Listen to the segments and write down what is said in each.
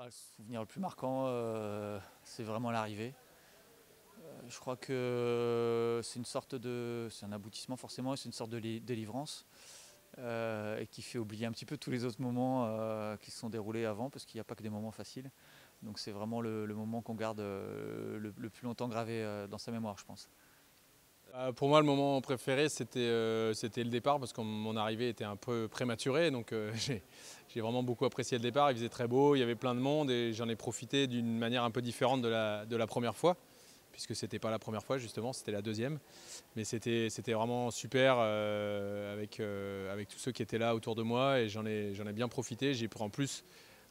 Le souvenir le plus marquant, c'est vraiment l'arrivée. Je crois que c'est un aboutissement forcément, et c'est une sorte de délivrance et qui fait oublier un petit peu tous les autres moments qui se sont déroulés avant, parce qu'il n'y a pas que des moments faciles. Donc c'est vraiment le moment qu'on garde le plus longtemps gravé dans sa mémoire, je pense. Pour moi, le moment préféré, c'était le départ, parce que mon arrivée était un peu prématurée. Donc j'ai vraiment beaucoup apprécié le départ. Il faisait très beau, il y avait plein de monde et j'en ai profité d'une manière un peu différente de la première fois, puisque ce n'était pas la première fois justement, c'était la deuxième. Mais c'était vraiment super avec tous ceux qui étaient là autour de moi, et j'en ai bien profité. J'ai pris en plus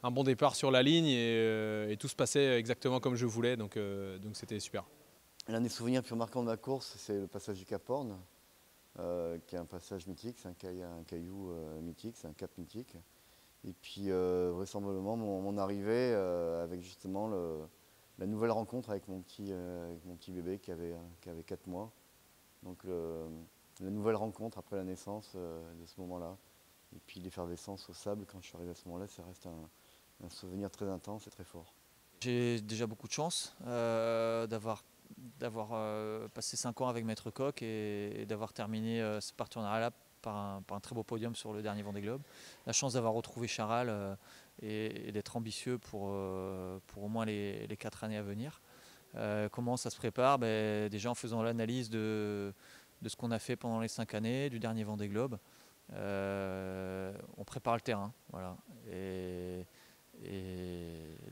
un bon départ sur la ligne et tout se passait exactement comme je voulais, donc c'était super. L'un des souvenirs les plus marquants de ma course, c'est le passage du Cap Horn, qui est un passage mythique, c'est un caillou mythique, c'est un cap mythique. Et puis vraisemblablement mon arrivée avec justement la nouvelle rencontre avec mon petit bébé qui avait 4 mois. Donc la nouvelle rencontre après la naissance de ce moment-là. Et puis l'effervescence au sable quand je suis arrivé à ce moment-là, ça reste un souvenir très intense et très fort. J'ai déjà beaucoup de chance d'avoir passé 5 ans avec Maître Koch et d'avoir terminé ce partenariat-là par un très beau podium sur le dernier Vendée Globe. La chance d'avoir retrouvé Charal et d'être ambitieux pour au moins les 4 années à venir. Comment ça se prépare? Déjà en faisant l'analyse de ce qu'on a fait pendant les 5 années, du dernier Vendée Globe. On prépare le terrain, voilà. Et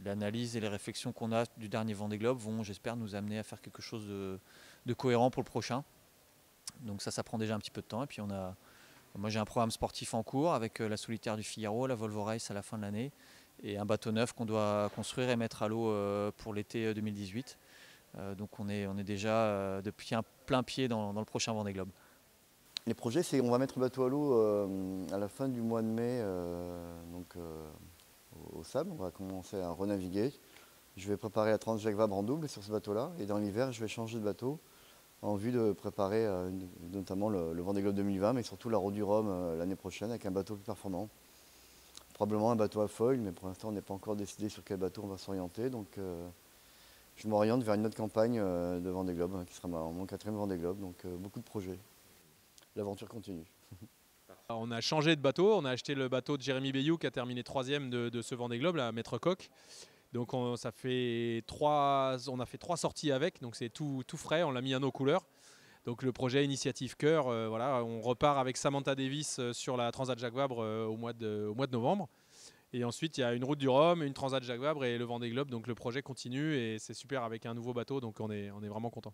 l'analyse et les réflexions qu'on a du dernier Vendée Globe vont, j'espère, nous amener à faire quelque chose de cohérent pour le prochain. Donc ça prend déjà un petit peu de temps. Et puis moi j'ai un programme sportif en cours avec la solitaire du Figaro, la Volvo Race à la fin de l'année, et un bateau neuf qu'on doit construire et mettre à l'eau pour l'été 2018. Donc on est déjà depuis un plein pied dans le prochain Vendée Globe. Les projets, c'est on va mettre le bateau à l'eau à la fin du mois de mai, au sable. On va commencer à renaviguer. Je vais préparer la Transjacques Vabre en double sur ce bateau-là. Et dans l'hiver, je vais changer de bateau en vue de préparer notamment le Vendée Globe 2020, mais surtout la Route du Rhum l'année prochaine avec un bateau plus performant. Probablement un bateau à foil, mais pour l'instant, on n'est pas encore décidé sur quel bateau on va s'orienter. Donc je m'oriente vers une autre campagne de Vendée Globe, qui sera mon 4e Vendée Globe. Donc beaucoup de projets. L'aventure continue. On a changé de bateau, on a acheté le bateau de Jérémy Bayou qui a terminé 3e de ce Vendée Globe, la Maître Koch. Donc on a fait 3 sorties avec, donc c'est tout frais, on l'a mis à nos couleurs. Donc le projet Initiative Cœur, voilà, on repart avec Samantha Davis sur la Transat Jacques Vabre au mois de novembre. Et ensuite il y a une Route du Rhum, une Transat Jacques Vabre et le Vendée Globe, donc le projet continue et c'est super avec un nouveau bateau, donc on est vraiment content.